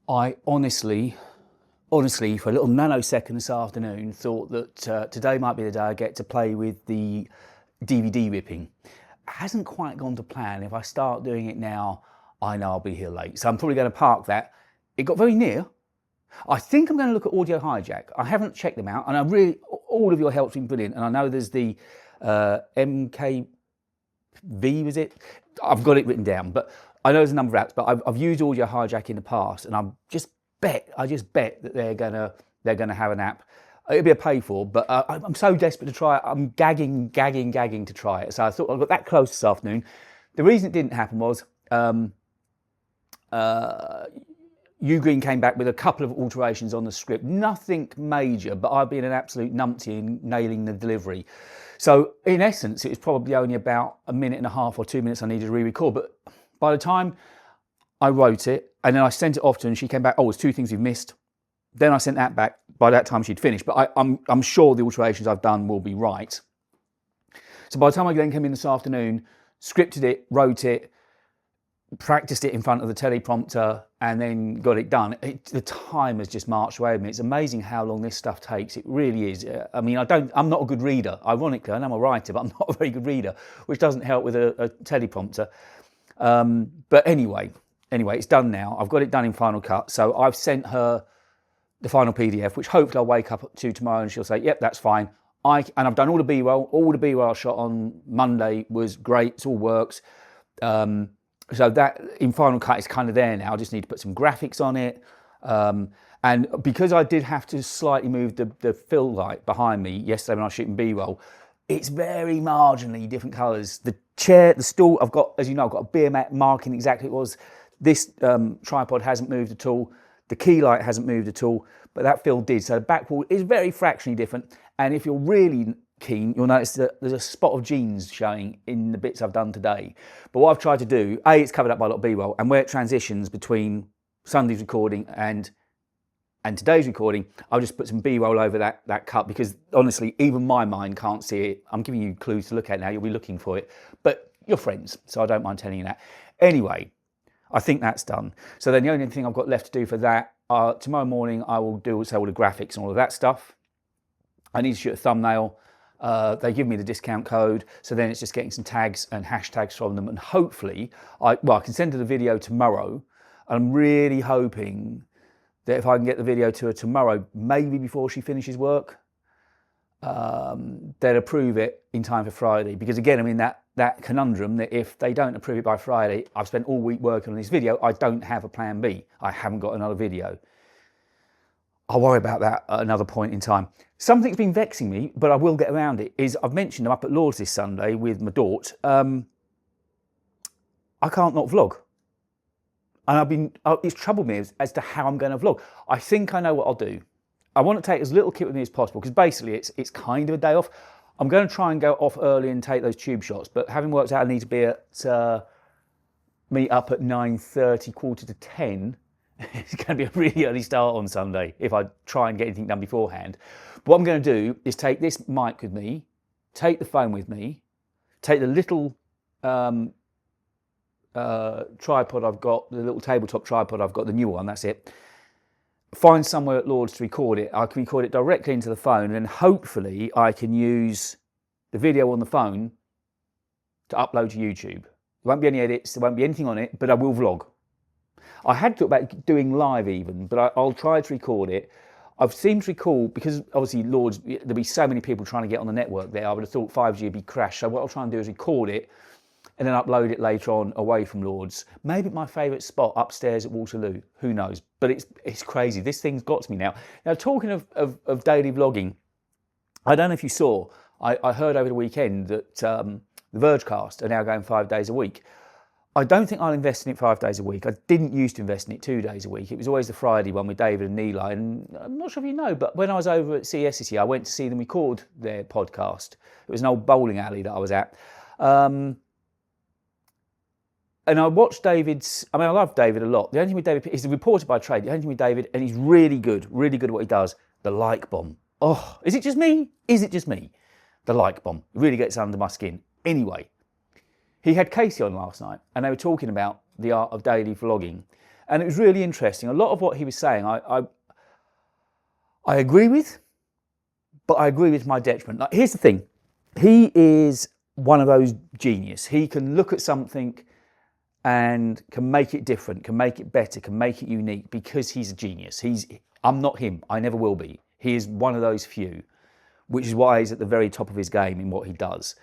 I honestly, for a little nanosecond this afternoon, thought that today might be the day I get to play with the DVD ripping. Hasn't quite gone to plan. If I start doing it now, I know I'll be here late. So I'm probably going to park that. It got very near. I think I'm going to look at Audio Hijack. I haven't checked them out, and I really, all of your help's been brilliant. And I know there's the MKV, was it? I've got it written down, but I know there's a number of apps. But I've used Audio Hijack in the past, and I just bet that they're gonna have an app. It'll be a pay for, but I'm so desperate to try it. I'm gagging to try it. So I thought I got that close this afternoon. The reason it didn't happen was Ugreen came back with a couple of alterations on the script. Nothing major, but I've been an absolute numpty in nailing the delivery. So in essence, it was probably only about a minute and a half or 2 minutes I needed to re-record. But by the time I wrote it and then I sent it off to her and she came back, oh, there's two things you've missed. Then I sent that back. By that time she'd finished, but I'm sure the alterations I've done will be right. So by the time I then came in this afternoon, scripted it, wrote it, practiced it in front of the teleprompter, and then got it done. The time has just marched away with me. It's amazing how long this stuff takes. It really is. I mean, I'm not a good reader. Ironically, I know I'm a writer, but I'm not a very good reader, which doesn't help with a teleprompter. But anyway, it's done now. I've got it done in Final Cut. So I've sent her the final PDF, which hopefully I'll wake up to tomorrow and she'll say, yep, that's fine. And I've done all the B-roll. All the B-roll I shot on Monday was great. It all works. So that in Final Cut is kind of there now. I just need to put some graphics on it. And because I did have to slightly move the fill light behind me yesterday when I was shooting B-roll, it's very marginally different colours. The chair, the stool, I've got, as you know, I've got a beer mat marking exactly what it was. This tripod hasn't moved at all. The key light hasn't moved at all, but that fill did. So the back wall is very fractionally different. And if you're really keen, you'll notice that there's a spot of jeans showing in the bits I've done today. But what I've tried to do, A, it's covered up by a lot of B-roll, and where it transitions between Sunday's recording and today's recording, I'll just put some B-roll over that cut, because honestly, even my mind can't see it. I'm giving you clues to look at now, you'll be looking for it. But you're friends, so I don't mind telling you that. Anyway, I think that's done. So then the only thing I've got left to do for that, tomorrow morning I will do also all the graphics and all of that stuff. I need to shoot a thumbnail. They give me the discount code, so then it's just getting some tags and hashtags from them, and hopefully, I can send her the video tomorrow. I'm really hoping that if I can get the video to her tomorrow, maybe before she finishes work, they'll approve it in time for Friday. Because again, I'm in that conundrum that if they don't approve it by Friday, I've spent all week working on this video, I don't have a plan B. I haven't got another video. I'll worry about that at another point in time. Something that's been vexing me, but I will get around it, is I've mentioned I'm up at Lord's this Sunday with my daughter. I can't not vlog. And it's troubled me as to how I'm going to vlog. I think I know what I'll do. I want to take as little kit with me as possible, because basically it's kind of a day off. I'm going to try and go off early and take those tube shots, but having worked out I need to be at meet up at 9:30, quarter to 10. It's going to be a really early start on Sunday if I try and get anything done beforehand. But what I'm going to do is take this mic with me, take the phone with me, take the little tripod I've got, the little tabletop tripod I've got, the new one, that's it. Find somewhere at Lord's to record it. I can record it directly into the phone, and hopefully I can use the video on the phone to upload to YouTube. There won't be any edits, there won't be anything on it, but I will vlog. I had thought about doing live even, but I'll try to record it. I've seemed to recall, because obviously Lord's, there'll be so many people trying to get on the network there, I would have thought 5G would be crashed. So what I'll try and do is record it and then upload it later on away from Lord's. Maybe my favourite spot upstairs at Waterloo, who knows? But it's crazy. This thing's got to me now. Now, talking of daily vlogging, I don't know if you saw, I heard over the weekend that the Vergecast are now going 5 days a week. I don't think I'll invest in it 5 days a week. I didn't used to invest in it 2 days a week. It was always the Friday one with David and Neeli. And I'm not sure if you know, but when I was over at CES this year, I went to see them record their podcast. It was an old bowling alley that I was at. And I watched David's, I love David a lot. The only thing with David, he's a reporter by trade. The only thing with David, and he's really good at what he does, the like bomb. Oh, is it just me? Is it just me? The like bomb. It really gets under my skin. Anyway, he had Casey on last night, and they were talking about the art of daily vlogging. And it was really interesting. A lot of what he was saying, I agree with, but I agree with my detriment. Like, here's the thing. He is one of those genius. He can look at something and can make it different, can make it better, can make it unique because he's a genius. I'm not him. I never will be. He is one of those few, which is why he's at the very top of his game in what he does.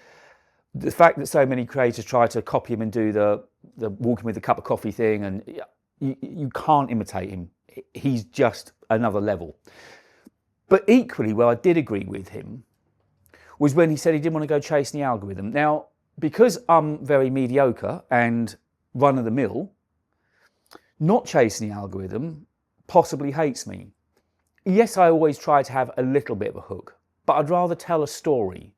The fact that so many creators try to copy him and do the walking with a cup of coffee thing, and you can't imitate him. He's just another level. But equally, where I did agree with him was when he said he didn't want to go chasing the algorithm. Now, because I'm very mediocre and run-of-the-mill, not chasing the algorithm possibly hates me. Yes, I always try to have a little bit of a hook, but I'd rather tell a story.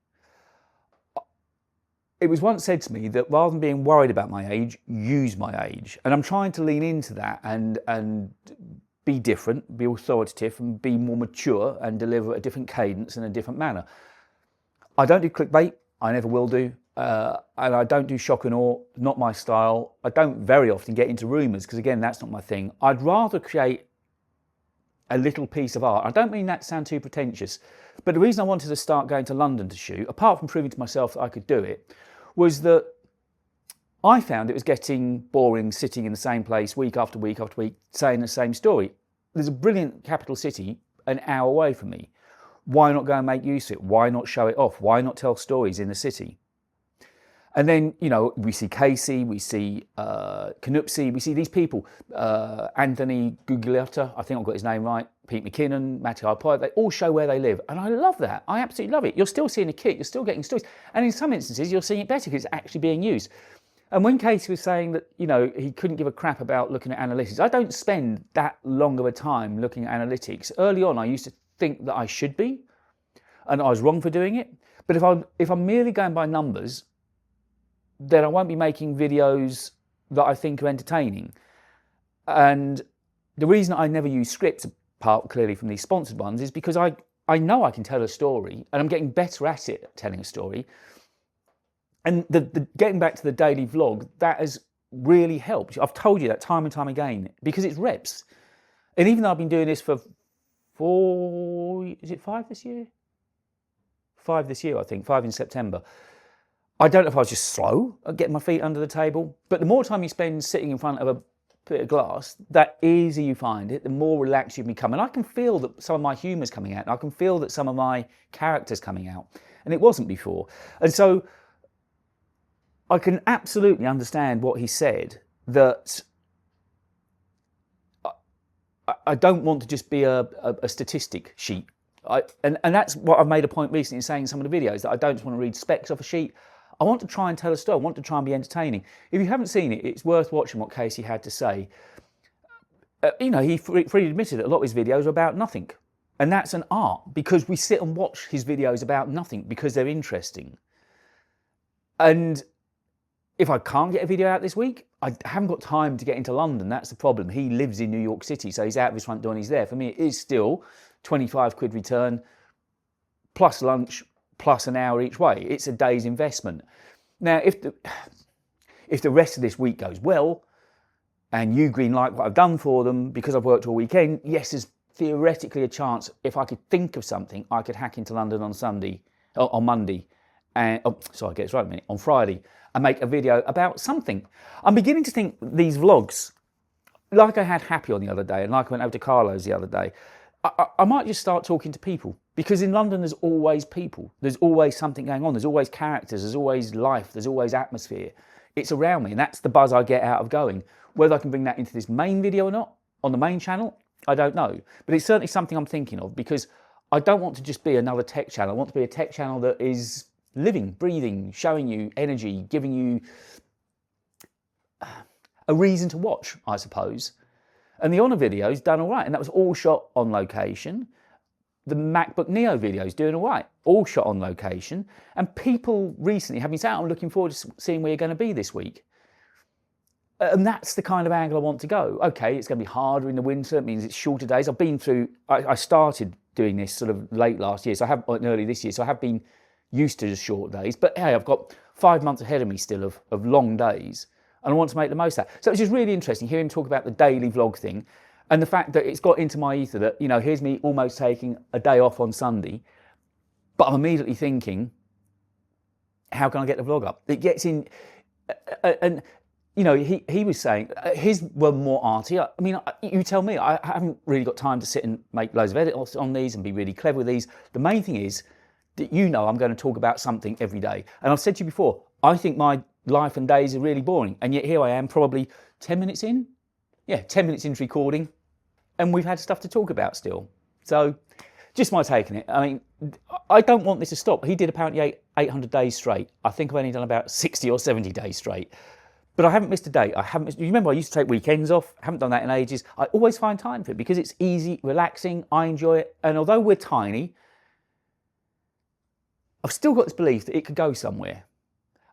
It was once said to me that rather than being worried about my age, use my age. And I'm trying to lean into that and be different, be authoritative, and be more mature and deliver a different cadence in a different manner. I don't do clickbait. I never will do. And I don't do shock and awe, not my style. I don't very often get into rumours because, again, that's not my thing. I'd rather create a little piece of art. I don't mean that to sound too pretentious, but the reason I wanted to start going to London to shoot, apart from proving to myself that I could do it, was that I found it was getting boring sitting in the same place week after week after week, saying the same story. There's a brilliant capital city an hour away from me. Why not go and make use of it? Why not show it off? Why not tell stories in the city? And then, you know, we see Casey, we see Canupsi, we see these people, Anthony Gugliotta, I think I've got his name right, Pete McKinnon, Matty Hyde, they all show where they live. And I love that. I absolutely love it. You're still seeing a kit, you're still getting stories. And in some instances, you're seeing it better because it's actually being used. And when Casey was saying that, you know, he couldn't give a crap about looking at analytics, I don't spend that long of a time looking at analytics. Early on, I used to think that I should be, and I was wrong for doing it. But if I'm merely going by numbers, then I won't be making videos that I think are entertaining. And the reason I never use scripts, apart clearly from these sponsored ones, is because I know I can tell a story and I'm getting better at it, telling a story. And the getting back to the daily vlog, that has really helped. I've told you that time and time again, because it's reps. And even though I've been doing this for 5 this year? 5 this year, I think, 5 in September. I don't know if I was just slow at getting my feet under the table, but the more time you spend sitting in front of a bit of glass, that easier you find it, the more relaxed you become. And I can feel that some of my humour's coming out, and I can feel that some of my character's coming out, and it wasn't before. And so I can absolutely understand what he said, that I don't want to just be a statistic sheet. And that's what I've made a point recently in saying in some of the videos, that I don't just want to read specs off a sheet. I want to try and tell a story. I want to try and be entertaining. If you haven't seen it, it's worth watching what Casey had to say. You know, he freely admitted that a lot of his videos are about nothing. And that's an art, because we sit and watch his videos about nothing because they're interesting. And if I can't get a video out this week, I haven't got time to get into London. That's the problem. He lives in New York City, so he's out of his front door and he's there. For me, it is still 25 quid return, plus lunch, plus an hour each way. It's a day's investment. Now, if the rest of this week goes well, and you green light what I've done for them because I've worked all weekend, yes, there's theoretically a chance, if I could think of something, I could hack into London on Monday, and sorry, I get this right a minute, on Friday, and make a video about something. I'm beginning to think these vlogs, like I had Happy on the other day, and like I went over to Carlo's the other day, I might just start talking to people, because in London there's always people, there's always something going on, there's always characters, there's always life, there's always atmosphere. It's around me, and that's the buzz I get out of going. Whether I can bring that into this main video or not, on the main channel, I don't know. But it's certainly something I'm thinking of, because I don't want to just be another tech channel. I want to be a tech channel that is living, breathing, showing you energy, giving you a reason to watch, I suppose. And the Honor video's done all right, and that was all shot on location. The MacBook Neo video's doing all right, all shot on location. And people recently have been saying, I'm looking forward to seeing where you're going to be this week. And that's the kind of angle I want to go. Okay, it's going to be harder in the winter, it means it's shorter days. I've been through, I started doing this sort of late last year, so I have, early this year, so I have been used to just short days. But hey, I've got 5 months ahead of me still of long days. and I want to make the most of that. So it's just really interesting hearing him talk about the daily vlog thing, and the fact that it's got into my ether that, you know, here's me almost taking a day off on Sunday, but I'm immediately thinking, how can I get the vlog up? It gets in, and you know, he was saying his were more arty. I mean, you tell me, I haven't really got time to sit and make loads of edits on these and be really clever with these. The main thing is that, you know, I'm going to talk about something every day. And I've said to you before, I think my life and days are really boring. And yet here I am, probably 10 minutes in. Yeah, 10 minutes into recording, and we've had stuff to talk about still. So just my take on it. I mean, I don't want this to stop. He did apparently 800 days straight. I think I've only done about 60 or 70 days straight. But I haven't missed a day. You remember I used to take weekends off. I haven't done that in ages. I always find time for it because it's easy, relaxing. I enjoy it. And although we're tiny, I've still got this belief that it could go somewhere.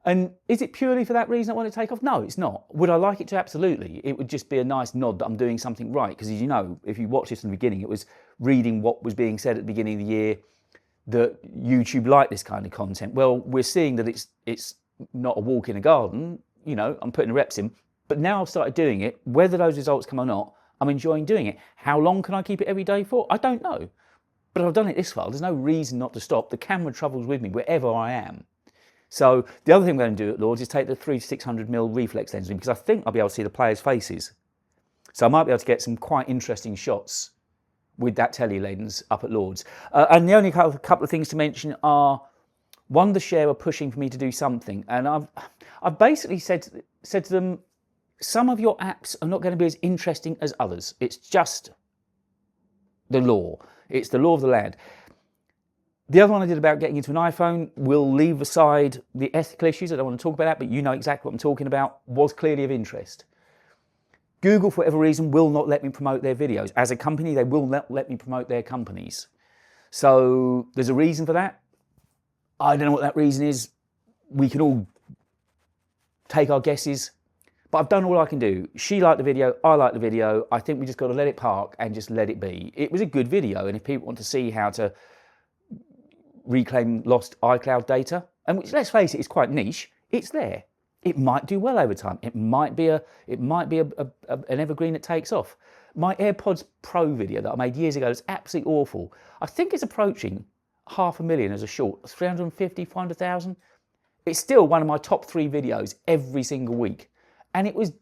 And is it purely for that reason I want to take off? No, it's not. Would I like it to? Absolutely. It would just be a nice nod that I'm doing something right. Because as you know, if you watched this in the beginning, it was reading what was being said at the beginning of the year, that YouTube liked this kind of content. Well, we're seeing that it's not a walk in a garden. You know, I'm putting the reps in, but now I've started doing it. Whether those results come or not, I'm enjoying doing it. How long can I keep it every day for? I don't know, but I've done it this far. There's no reason not to stop. The camera travels with me wherever I am. So the other thing I'm going to do at Lords is take the 3-600mm reflex lens in, because I think I'll be able to see the players' faces. So I might be able to get some quite interesting shots with that telly lens up at Lords. And the only couple of things to mention are, Wondershare are pushing for me to do something, and I've basically said to them, some of your apps are not going to be as interesting as others. It's just the law. It's the law of the land. The other one I did about getting into an iPhone, we'll leave aside the ethical issues. I don't want to talk about that, but you know exactly what I'm talking about, was clearly of interest. Google, for whatever reason, will not let me promote their videos. As a company, they will not let me promote their companies. So there's a reason for that. I don't know what that reason is. We can all take our guesses, but I've done all I can do. She liked the video, I liked the video. I think we just got to let it park and just let it be. It was a good video, and if people want to see how to reclaim lost iCloud data, and which, let's face it, is quite niche, it's there. It might do well over time. It might be an evergreen that takes off. My AirPods Pro video that I made years ago is absolutely awful. I think it's approaching 500,000 as a short, 350, 400,000. It's still one of my top 3 videos every single week. And it was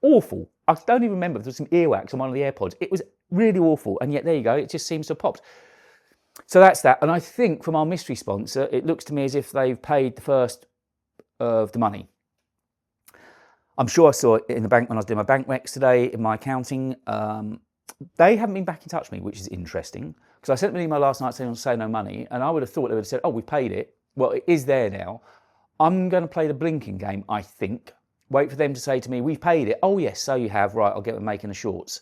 awful. I don't even remember if there was some earwax on one of the AirPods. It was really awful. And yet there you go, it just seems to have popped. So that's that. And I think from our mystery sponsor, it looks to me as if they've paid the first of the money. I'm sure I saw it in the bank when I was doing my bank recs today, in my accounting. They haven't been back in touch with me, which is interesting. Because I sent them an email last night saying, say no money. And I would have thought they would have said, oh, we paid it. Well, it is there now. I'm going to play the blinking game, I think. Wait for them to say to me, we've paid it. Oh, yes, so you have. Right, I'll get them making the shorts.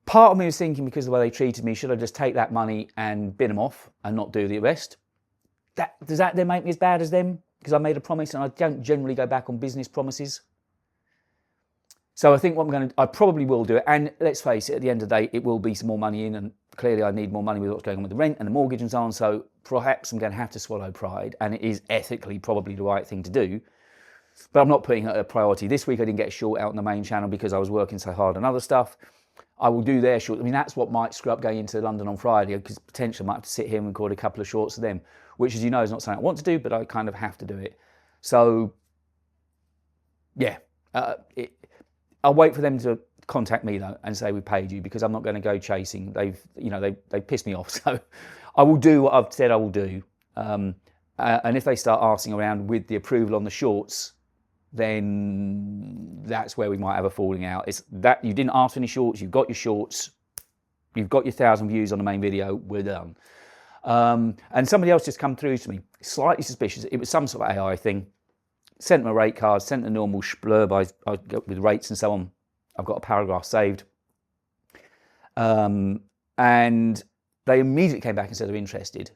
Part of me was thinking, because of the way they treated me, should I just take that money and bin them off and not do the rest? Does that then make me as bad as them? Because I made a promise and I don't generally go back on business promises. So I think I probably will do it. And let's face it, at the end of the day, it will be some more money in. And clearly I need more money with what's going on with the rent and the mortgage and so on. So perhaps I'm going to have to swallow pride. And it is ethically probably the right thing to do. But I'm not putting it a priority. This week I didn't get a short out on the main channel because I was working so hard on other stuff. I will do their short. I mean, that's what might screw up going into London on Friday, because potentially I might have to sit here and record a couple of shorts of them, which, as you know, is not something I want to do, but I kind of have to do it. So, yeah, I'll wait for them to contact me though and say we paid you, because I'm not going to go chasing. They've pissed me off. So I will do what I've said I will do. And if they start arsing around with the approval on the shorts, then that's where we might have a falling out. It's that you didn't ask for any shorts, you've got your shorts, you've got your 1,000 views on the main video, we're done. And somebody else just come through to me, slightly suspicious. It was some sort of AI thing. Sent them a rate card, sent the normal blurb I got with rates and so on. I've got a paragraph saved. And they immediately came back and said they're interested,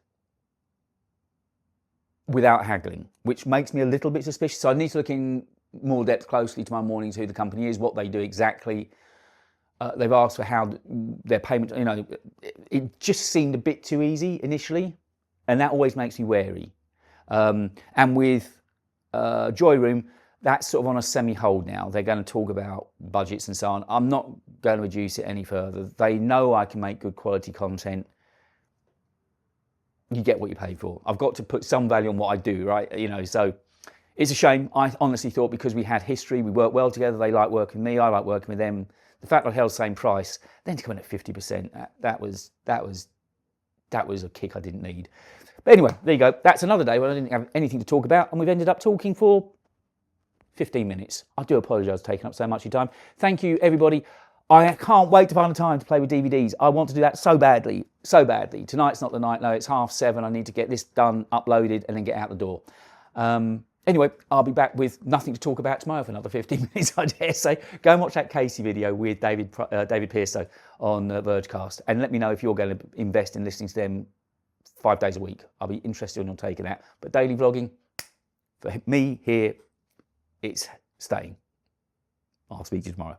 without haggling, which makes me a little bit suspicious. So I need to look in more depth closely tomorrow morning to who the company is, what they do exactly. They've asked for how their payment, it just seemed a bit too easy initially, and that always makes me wary. And with Joy Room, that's sort of on a semi-hold now. They're going to talk about budgets and so on. I'm not going to reduce it any further. They know I can make good quality content. You get what you pay for. I've got to put some value on what I do, right? You know, so it's a shame. I honestly thought because we had history, we worked well together, they like working with me, I like working with them. The fact I held the same price, then to come in at 50%, that was a kick I didn't need. But anyway, there you go. That's another day when I didn't have anything to talk about, and we've ended up talking for 15 minutes. I do apologise for taking up so much of your time. Thank you, everybody. I can't wait to find the time to play with DVDs. I want to do that so badly, so badly. Tonight's not the night, no, it's 7:30. I need to get this done, uploaded, and then get out the door. Anyway, I'll be back with nothing to talk about tomorrow for another 15 minutes, I dare say. Go and watch that Casey video with David Pearso on Vergecast, and let me know if you're going to invest in listening to them 5 days a week. I'll be interested in your take on that. But daily vlogging, for me here, it's staying. I'll speak to you tomorrow.